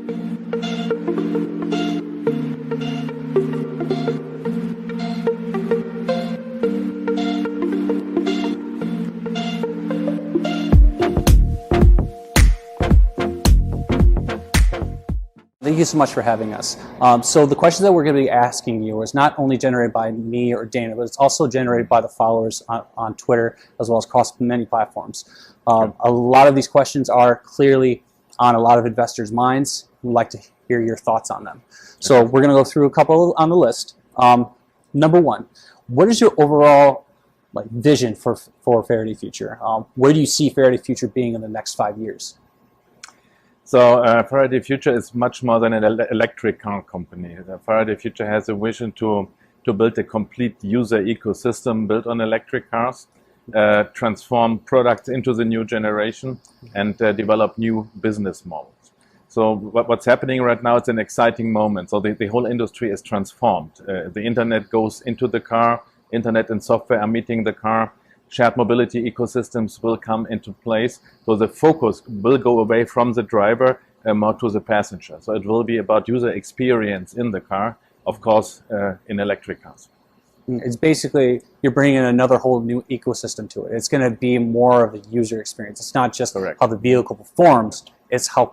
Thank you so much for having us. So the questions that we're going to be asking you is not only generated by me or Dana, but it's also generated by the followers on Twitter, as well as across many platforms. A lot of these questions are clearly on a lot of investors' minds. We'd like to hear your thoughts on them. So we're going to go through a couple on the list. Number one, what is your overall vision for Faraday Future? Where do you see Faraday Future being in the next 5 years? So Faraday Future is much more than an electric car company. Faraday Future has a vision to build a complete user ecosystem built on electric cars, transform products into the new generation, and develop new business models. So what's happening right now, it's an exciting moment. So the whole industry is transformed. The internet goes into the car, internet and software are meeting the car. Shared mobility ecosystems will come into place. So the focus will go away from the driver more to the passenger. So it will be about user experience in the car, of course, in electric cars. It's basically, you're bringing another whole new ecosystem to it. It's going to be more of a user experience. It's not just how the vehicle performs. It's how,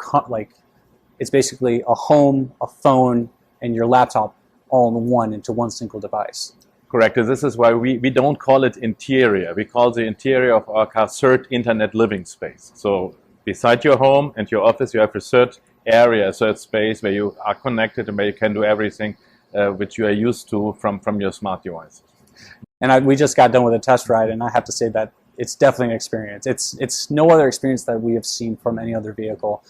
it's basically a home, a phone, and your laptop all in one into one single device. Correct. This is why we don't call it interior. We call the interior of our car third internet living space. So beside your home and your office, you have a third area, a third space where you are connected and where you can do everything which you are used to from your smart devices. And we just got done with a test ride, and I have to say that it's definitely an experience. It's no other experience that we have seen from any other vehicle,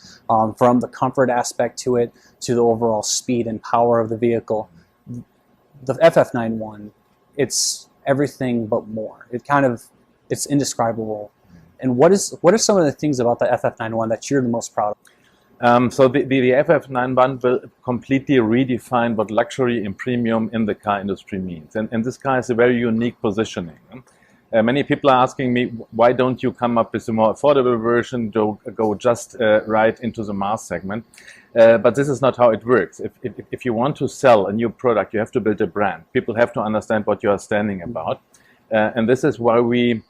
from the comfort aspect to it, to the overall speed and power of the vehicle. The FF91, it's everything but more. It's indescribable. And what are some of the things about the FF91 that you're the most proud of? So the FF91 will completely redefine what luxury and premium in the car industry means. And this car has a very unique positioning. Many people are asking me, why don't you come up with a more affordable version to go just right into the mass segment? But this is not how it works. If you want to sell a new product, you have to build a brand. People have to understand what you are standing about. And this is why we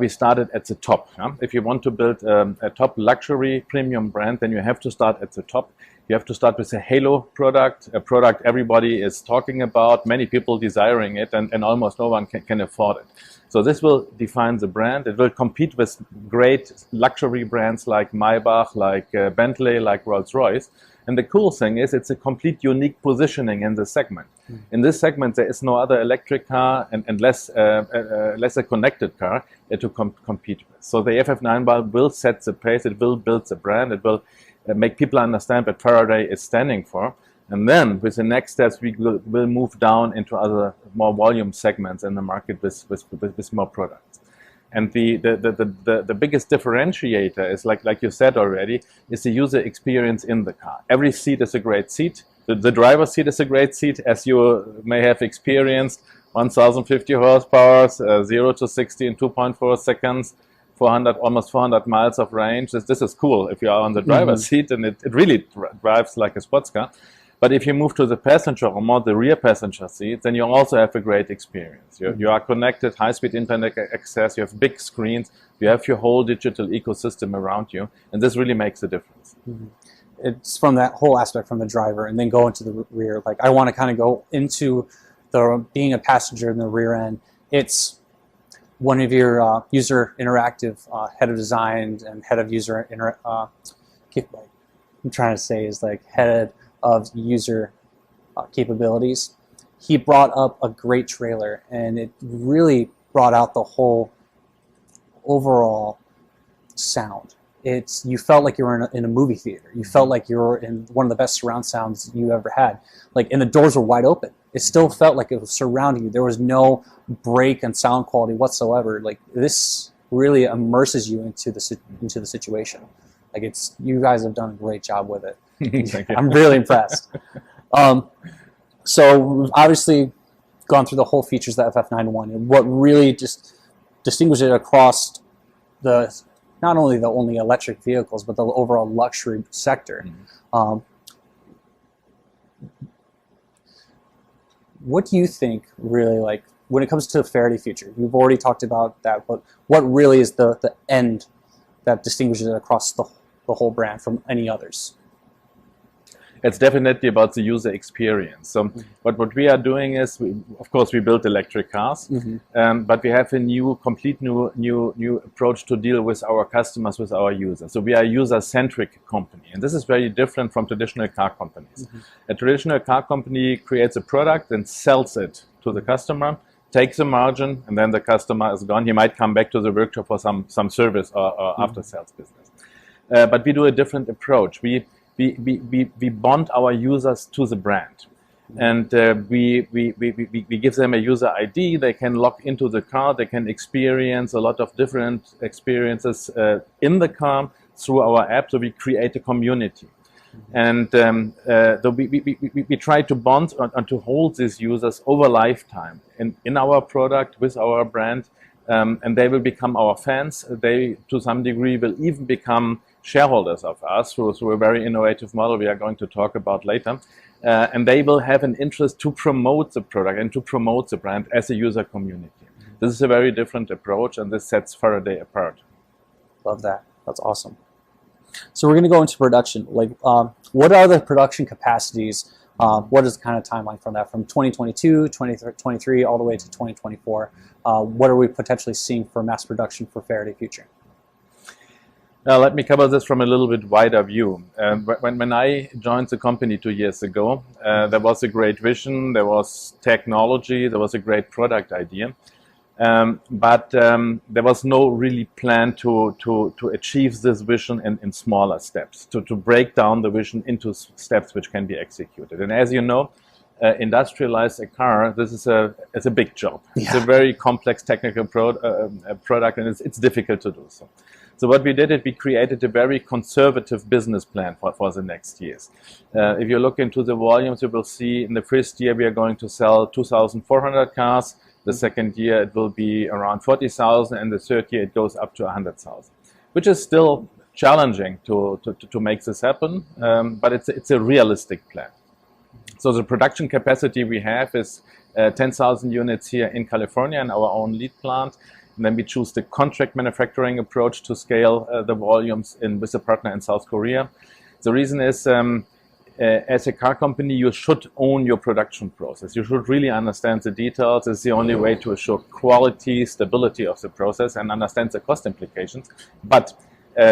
started at the top. If you want to build a top luxury premium brand, then you have to start at the top. You have to start with a halo product, a product everybody is talking about, many people desiring it, and almost no one can afford it. So this will define the brand. It will compete with great luxury brands like Maybach, like Bentley, like Rolls-Royce. And the cool thing is it's a complete unique positioning in the segment. In this segment, there is no other electric car and less a connected car to compete with. So the FF91 will set the pace. It will build the brand. It will make people understand what Faraday is standing for. And then with the next steps, we will move down into other more volume segments in the market with more products. And the biggest differentiator is, like you said already, is the user experience in the car. Every seat is a great seat. The driver's seat is a great seat, as you may have experienced. 1,050 horsepower, 0 to 60 in 2.4 seconds, almost 400 miles of range. This is cool if you are on the driver's seat, and it really drives like a sports car. But if you move to the passenger or more the rear passenger seat, then you also have a great experience. You are connected, high-speed internet access, you have big screens, you have your whole digital ecosystem around you, and this really makes a difference. It's from that whole aspect from the driver, and then go into the rear. Like, I want to kind of go into being a passenger in the rear end. It's one of your user interactive head of design and head of user I'm trying to say is like head of user capabilities. He brought up a great trailer, and it really brought out the whole overall sound. You felt like you were in a movie theater. You felt like you were in one of the best surround sounds you ever had. Like, and the doors were wide open. It still felt like it was surrounding you. There was no break in sound quality whatsoever. Like, this really immerses you into the situation. Like, you guys have done a great job with it. Thank you. I'm really impressed. So we've obviously gone through the whole features of the FF91, and what really just distinguishes it across not only the electric vehicles, but the overall luxury sector. what do you think really, like, when it comes to the Faraday future? You've already talked about that, but what really is the end that distinguishes it across the whole brand from any others? It's definitely about the user experience. So what we are doing is, of course, we build electric cars, but we have a complete new approach to deal with our customers, with our users. So we are a user-centric company, and this is very different from traditional car companies. A traditional car company creates a product and sells it to the customer, takes a margin, and then the customer is gone. He might come back to the workshop for some service or after-sales business. But we do a different approach. We bond our users to the brand, and we give them a user ID. They can log into the car. They can experience a lot of different experiences in the car through our app. So we create a community, and so we try to bond and to hold these users over lifetime in our product with our brand, and they will become our fans. They, to some degree, will even become shareholders of us through a very innovative model we are going to talk about later. And they will have an interest to promote the product and to promote the brand as a user community. This is a very different approach, and this sets Faraday apart. Love that. That's awesome. So we're going to go into production. Like, what are the production capacities? What is the kind of timeline from that? From 2022, 2023, all the way to 2024? What are we potentially seeing for mass production for Faraday Future? Now, let me cover this from a little bit wider view. When I joined the company 2 years ago, there was a great vision, there was technology, there was a great product idea, but there was no really plan to achieve this vision in smaller steps, to break down the vision into steps which can be executed. And as you know, industrialize a car, this is a big job. It's a very complex technical product, and it's difficult to do so. So what we did is we created a very conservative business plan for the next years. If you look into the volumes, you will see in the first year we are going to sell 2,400 cars. The second year it will be around 40,000, and the third year it goes up to 100,000, which is still challenging to make this happen, but it's a realistic plan. So the production capacity we have is 10,000 units here in California in our own lead plant. And then we choose the contract manufacturing approach to scale the volumes with a partner in South Korea. The reason is, as a car company, you should own your production process. You should really understand the details. It's the only way to assure quality, stability of the process, and understand the cost implications. But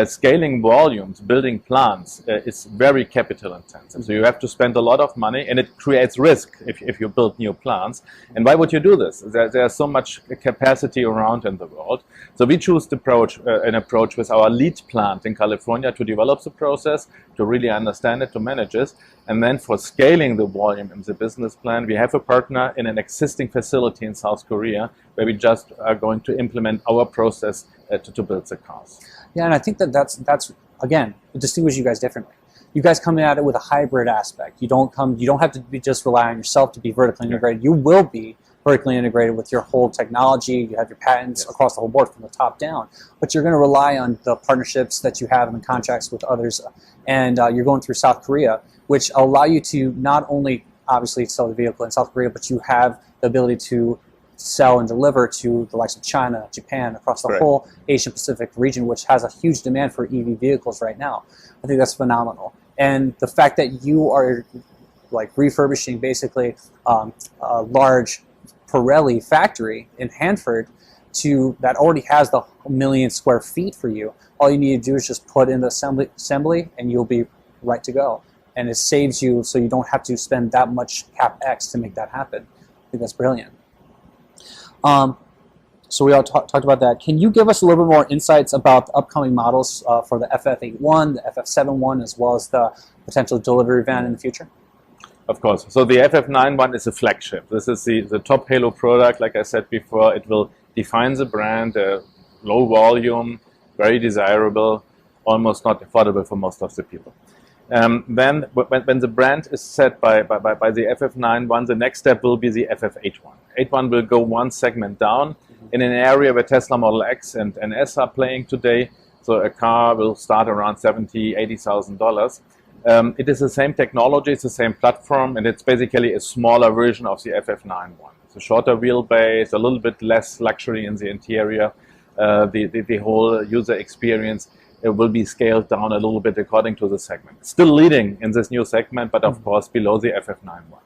scaling volumes, building plants is very capital intensive. So you have to spend a lot of money, and it creates risk if you build new plants. And why would you do this? There's so much capacity around in the world. So we choose to an approach with our lead plant in California to develop the process, to really understand it, to manage it. And then for scaling the volume in the business plan, we have a partner in an existing facility in South Korea where we just are going to implement our process to build the cars. Yeah, and I think that's again, it distinguishes you guys differently. You guys come at it with a hybrid aspect. You don't have to just rely on yourself to be vertically integrated. You will be vertically integrated with your whole technology. You have your patents across the whole board from the top down, but you're going to rely on the partnerships that you have and the contracts with others. And you're going through South Korea, which allow you to not only obviously sell the vehicle in South Korea, but you have the ability to sell and deliver to the likes of China, Japan, across the whole Asian Pacific region, which has a huge demand for EV vehicles right now. I think that's phenomenal. And the fact that you are like refurbishing basically a large Pirelli factory in Hanford that already has the 1 million square feet for you. All you need to do is just put in the assembly and you'll be right to go. And it saves you, so you don't have to spend that much CapEx to make that happen. I think that's brilliant. So we all talked about that. Can you give us a little bit more insights about the upcoming models for the FF81, the FF71, as well as the potential delivery van in the future? Of course. So the FF91 is a flagship. This is the top halo product. Like I said before, it will define the brand, low volume, very desirable, almost not affordable for most of the people. Then when the brand is set by the FF91, the next step will be the FF81. 81 will go one segment down in an area where Tesla Model X and S are playing today. So a car will start around $70,000, $80,000. It is the same technology, it's the same platform, and it's basically a smaller version of the FF91. It's a shorter wheelbase, a little bit less luxury in the interior. The whole user experience will be scaled down a little bit according to the segment. Still leading in this new segment, but of course below the FF91.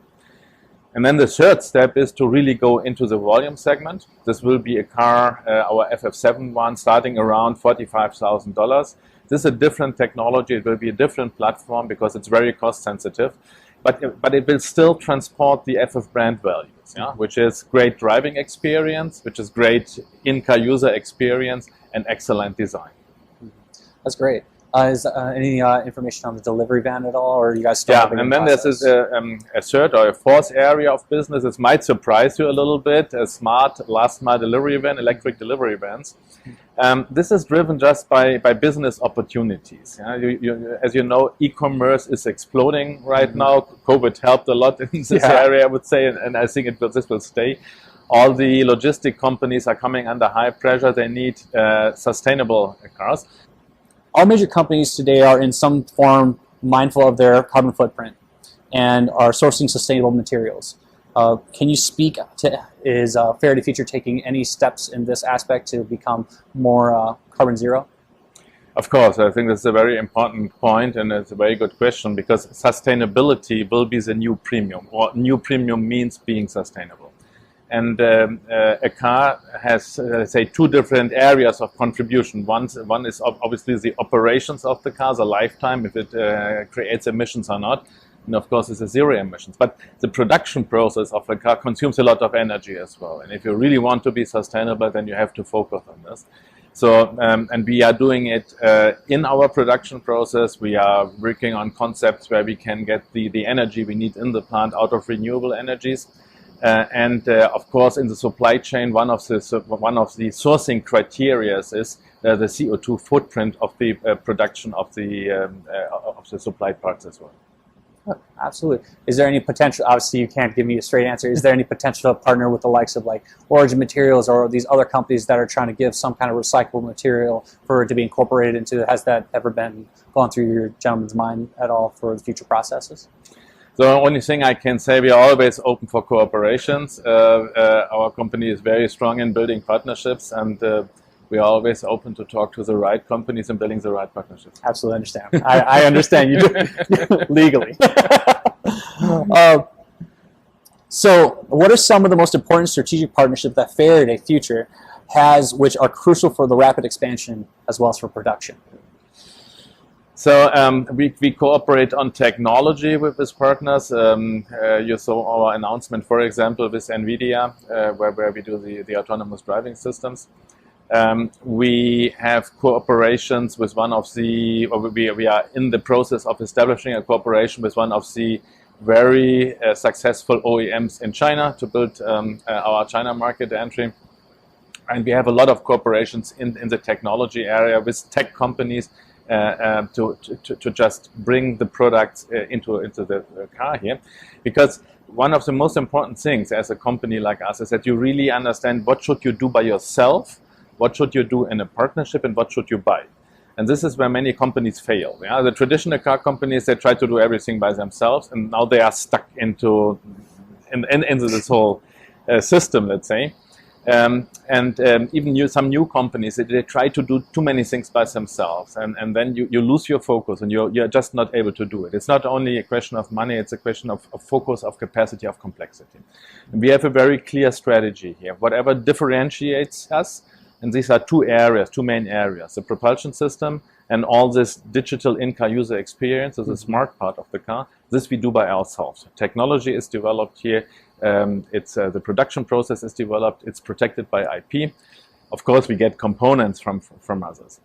And then the third step is to really go into the volume segment. This will be a car, our FF71, starting around $45,000. This is a different technology. It will be a different platform because it's very cost sensitive, but it will still transport the FF brand values, yeah? Which is great driving experience, which is great in-car user experience, and excellent design. That's great. Is any information on the delivery van at all, or are you guys still? Yeah, and then there's a third or a fourth area of business. This might surprise you a little bit: a smart last mile delivery van, electric delivery vans. This is driven just by business opportunities. Yeah? As you know, e-commerce is exploding right now. COVID helped a lot in this area, I would say, and I think this will stay. All the logistic companies are coming under high pressure. They need sustainable cars. All major companies today are in some form mindful of their carbon footprint and are sourcing sustainable materials. Can you speak to, is Faraday Future taking any steps in this aspect to become more carbon zero? Of course, I think that's a very important point, and it's a very good question, because sustainability will be the new premium, or new premium means being sustainable. And a car has, let's say, two different areas of contribution. One is obviously the operations of the car, the lifetime, if it creates emissions or not. And of course, it's a zero emissions. But the production process of a car consumes a lot of energy as well. And if you really want to be sustainable, then you have to focus on this. So, and we are doing it in our production process. We are working on concepts where we can get the energy we need in the plant out of renewable energies. Of course, in the supply chain, one of the sourcing criteria is the CO2 footprint of the production of the supplied parts as well. Oh, absolutely. Is there any potential? Obviously, you can't give me a straight answer. Is there any potential to partner with the likes of like Origin Materials or these other companies that are trying to give some kind of recyclable material for it to be incorporated into? Has that ever been gone through your gentleman's mind at all for the future processes? The only thing I can say, we are always open for cooperations. Our company is very strong in building partnerships, and we are always open to talk to the right companies and building the right partnerships. Absolutely understand. I understand you do legally. So what are some of the most important strategic partnerships that Faraday Future has, which are crucial for the rapid expansion as well as for production? So we cooperate on technology with these partners. You saw our announcement, for example, with NVIDIA, where we do the autonomous driving systems. We have cooperations with one of the, or we are in the process of establishing a cooperation with one of the very successful OEMs in China to build our China market entry. And we have a lot of cooperations in the technology area with tech companies to just bring the products into the car here. Because one of the most important things as a company like us is that you really understand what should you do by yourself, what should you do in a partnership, and what should you buy. And this is where many companies fail. Yeah? The traditional car companies, they try to do everything by themselves, and now they are stuck into this whole system, let's say. Even some new companies, they try to do too many things by themselves, and then you lose your focus, and you're just not able to do it. It's not only a question of money, it's a question of focus, of capacity, of complexity. And we have a very clear strategy here. Whatever differentiates us, and these are two main areas, the propulsion system and all this digital in-car user experience, is the smart part of the car. This we do by ourselves. Technology is developed here. The production process is developed. It's protected by IP. Of course, we get components from others.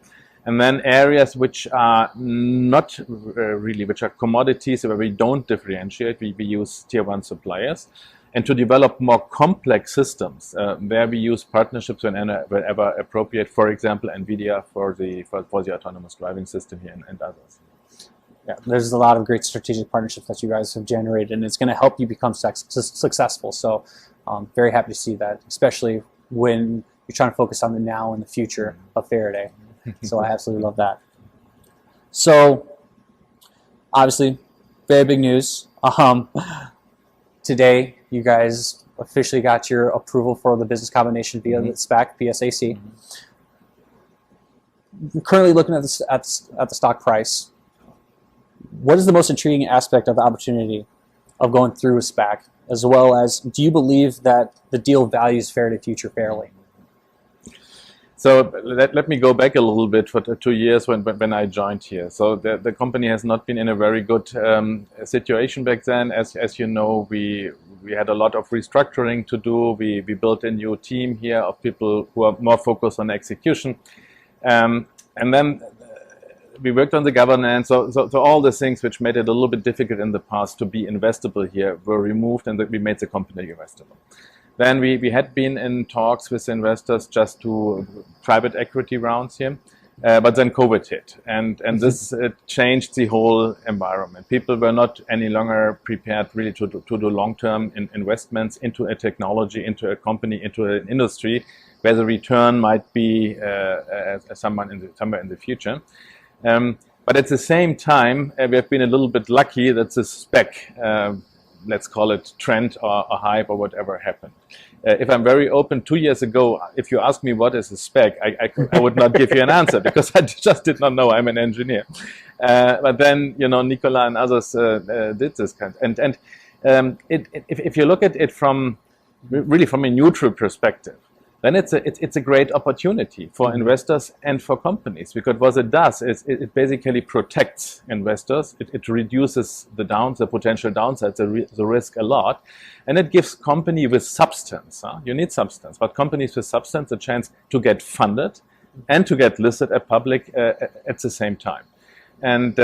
And then areas which are not really, which are commodities where we don't differentiate, we use tier one suppliers. And to develop more complex systems, where we use partnerships whenever appropriate, for example, NVIDIA for the autonomous driving system here and others. Yeah, there's a lot of great strategic partnerships that you guys have generated, and it's going to help you become successful. So very happy to see that, especially when you're trying to focus on the now and the future of Faraday. So I absolutely love that. So obviously, very big news. Today, you guys officially got your approval for the business combination via the SPAC, PSAC. You're currently looking at the stock price. What is the most intriguing aspect of the opportunity of going through a SPAC, as well as do you believe that the deal values Faraday Future fairly? So let me go back a little bit for 2 years when I joined here. So the company has not been in a very good situation back then. As you know, we had a lot of restructuring to do. We built a new team here of people who are more focused on execution. And then we worked on the governance. So all the things which made it a little bit difficult in the past to be investable here were removed, and we made the company investable. Then we had been in talks with investors just to private equity rounds here, but then COVID hit, and this changed the whole environment. People were not any longer prepared really to do long-term investments into a technology, into a company, into an industry where the return might be somewhere in the future. But at the same time, we have been a little bit lucky that the spec, let's call it trend or hype or whatever happened. If I'm very open, 2 years ago, if you ask me what is a spec, I would not give you an answer because I just did not know. I'm an engineer. But then, you know, Nicola and others did this kind. If you look at it from really from a neutral perspective, then it's a great opportunity for investors and for companies, because what it does is it basically protects investors. It reduces the potential downsides, the risk a lot, and it gives company with substance. You need substance, but companies with substance a chance to get funded and to get listed at public at the same time. And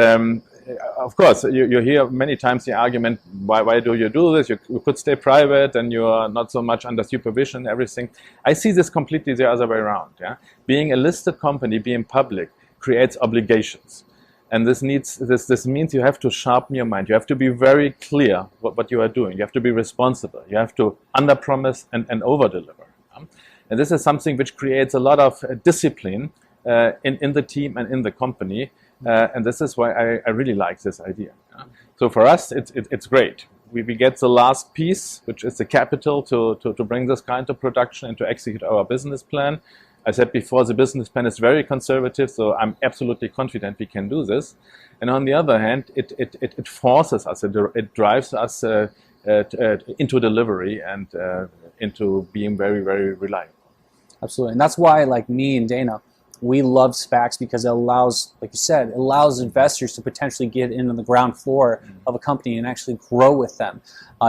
of course, you hear many times the argument, why do you do this? You could stay private and you are not so much under supervision and everything. I see this completely the other way around. Yeah? Being a listed company, being public, creates obligations. And this means you have to sharpen your mind. You have to be very clear what you are doing. You have to be responsible. You have to under-promise and over-deliver. And this is something which creates a lot of discipline in the team and in the company. And this is why I really like this idea. So for us, it's great. We get the last piece, which is the capital to bring this kind of production and to execute our business plan. I said before, the business plan is very conservative, so I'm absolutely confident we can do this. And on the other hand, it forces us, it drives us into delivery and into being very, very reliable. Absolutely. And that's why, like me and Dana, we love SPACs, because it allows, like you said, it allows investors to potentially get into the ground floor of a company and actually grow with them.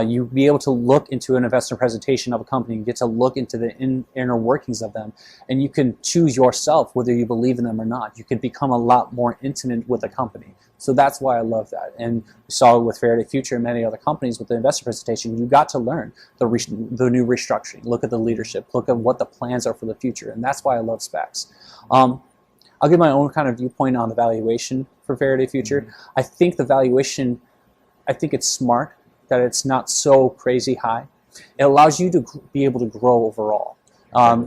You be able to look into an investor presentation of a company and get to look into the inner workings of them, and you can choose yourself whether you believe in them or not. You can become a lot more intimate with a company. So that's why I love that. And we saw it with Faraday Future and many other companies with the investor presentation. You got to learn the new restructuring, look at the leadership, look at what the plans are for the future. And that's why I love SPACs. I'll give my own kind of viewpoint on the valuation for Faraday Future. I think the valuation, I think it's smart that it's not so crazy high. It allows you to be able to grow overall.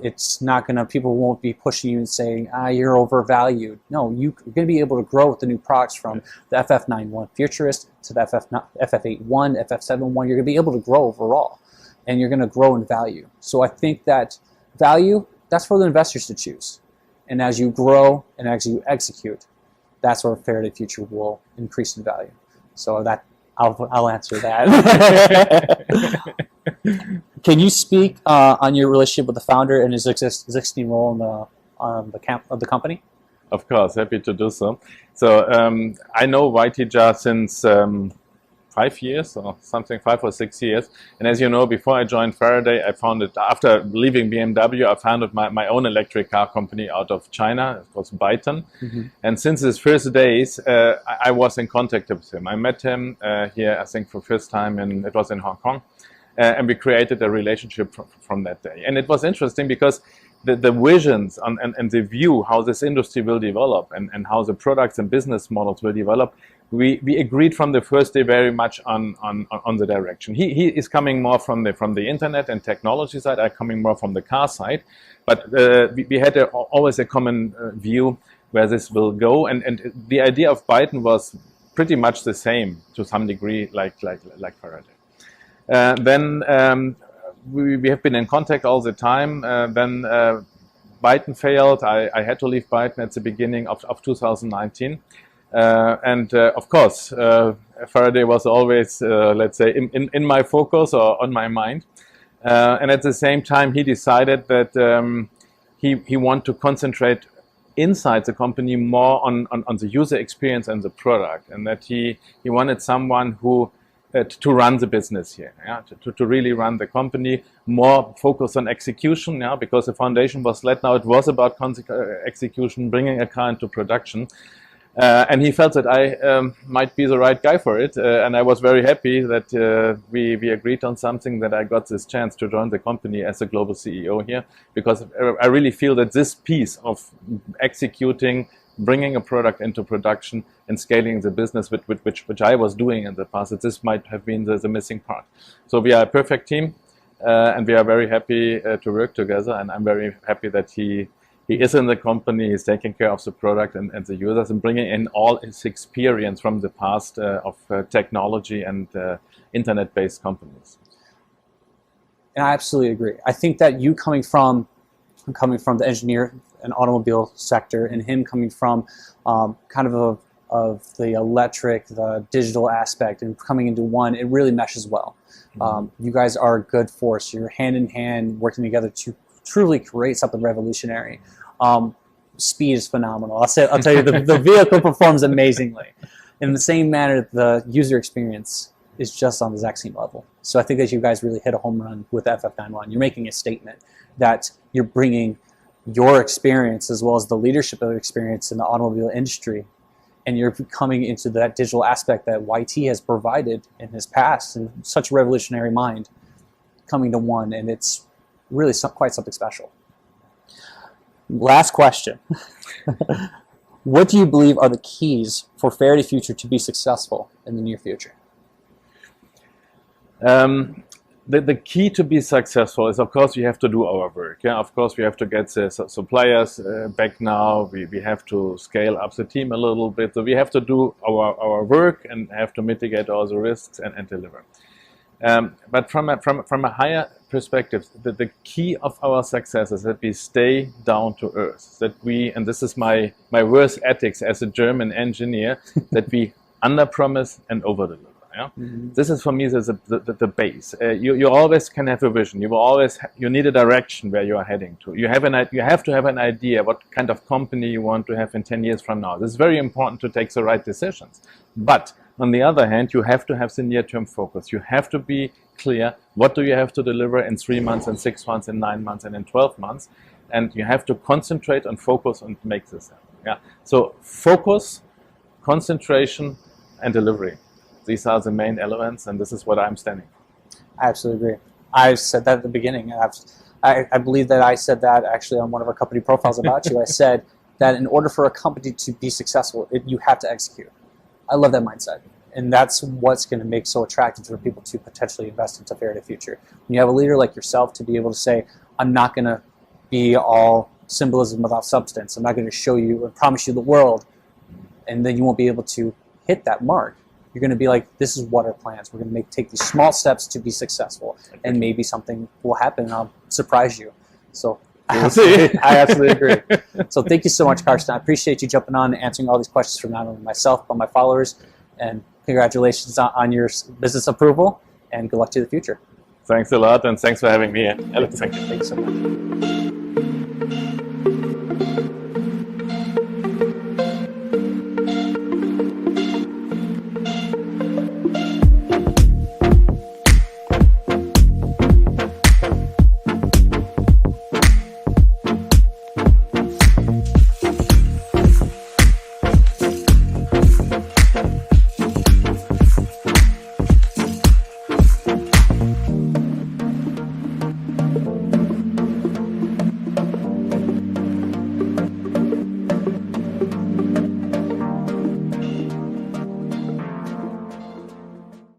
It's not going to, people won't be pushing you and saying, you're overvalued. No, you're going to be able to grow with the new products, from the FF91 Futurist to the FF81, FF71. You're going to be able to grow overall, and you're going to grow in value. So I think that value, that's for the investors to choose. And as you grow and as you execute, that's where Faraday Future will increase in value. So that I'll answer that. Can you speak on your relationship with the founder and his existing role in the company? Of course, happy to do so. So I know YTJA since 5 years or something, 5 or 6 years. And as you know, before I joined Faraday, after leaving BMW, I founded my own electric car company out of China. It was Byton. And since his first days, I was in contact with him. I met him here, I think, for the first time, it was in Hong Kong. And we created a relationship from that day. And it was interesting because the visions and the view how this industry will develop and how the products and business models will develop, we agreed from the first day very much on the direction. He is coming more from the internet and technology side. I'm coming more from the car side. But we had always a common view where this will go. And the idea of Byton was pretty much the same to some degree like Faraday. Then we have been in contact all the time. Then Byton failed. I had to leave Byton at the beginning of 2019. Of course, Faraday was always, let's say, in my focus or on my mind. And at the same time, he decided that he wanted to concentrate inside the company more on the user experience and the product, and that he wanted someone who to run the business here, yeah, to really run the company, more focus on execution, yeah, because the foundation was led. Now it was about execution, bringing a car into production. And he felt that I might be the right guy for it, and I was very happy that we agreed on something, that I got this chance to join the company as a global CEO here, because I really feel that this piece of executing, bringing a product into production and scaling the business, which I was doing in the past, that this might have been the missing part. So we are a perfect team, and we are very happy to work together, and I'm very happy that he is in the company, he's taking care of the product and the users, and bringing in all his experience from the past of technology and internet-based companies. And I absolutely agree. I think that you coming from the engineer and automobile sector, and him coming from kind of the electric, the digital aspect, and coming into one, it really meshes well. You guys are a good force. You're hand in hand working together to truly create something revolutionary. Speed is phenomenal. I'll tell you, the vehicle performs amazingly. In the same manner, the user experience is just on the exact same level. So I think that you guys really hit a home run with FF91. You're making a statement that you're bringing your experience as well as the leadership of experience in the automobile industry, and you're coming into that digital aspect that YT has provided in his past, and such a revolutionary mind coming to one, and it's really quite something special. Last question. What do you believe are the keys for Faraday Future to be successful in the near future? The key to be successful is, of course, we have to do our work. Yeah, of course, we have to get the suppliers back now. We have to scale up the team a little bit. So we have to do our work and have to mitigate all the risks and deliver. But from a higher perspective, the key of our success is that we stay down to earth. That we, and this is my worst ethics as a German engineer, that we under-promise and over-deliver. Yeah? This is for me the base. You always can have a vision. You need a direction where you are heading to. You have to have an idea what kind of company you want to have in 10 years from now. This is very important to take the right decisions. But on the other hand, you have to have the near-term focus. You have to be clear, what do you have to deliver in 3 months, in 6 months, in 9 months, and in 12 months. And you have to concentrate and focus and make this happen. Yeah. So focus, concentration, and delivery. These are the main elements, and this is what I'm standing for. I absolutely agree. I said that at the beginning. I believe that I said that actually on one of our company profiles about you. I said that in order for a company to be successful, you have to execute. I love that mindset. And that's what's going to make so attractive for people to potentially invest into Faraday Future. When you have a leader like yourself to be able to say, I'm not going to be all symbolism without substance. I'm not going to show you and promise you the world, and then you won't be able to hit that mark. You're going to be like, this is what our plans. We're going to take these small steps to be successful, and maybe something will happen and I'll surprise you. So I absolutely agree. So thank you so much, Carsten. I appreciate you jumping on and answering all these questions from not only myself, but my followers. And congratulations on your business approval, and good luck to the future. Thanks a lot, and thanks for having me here. Thank you so much.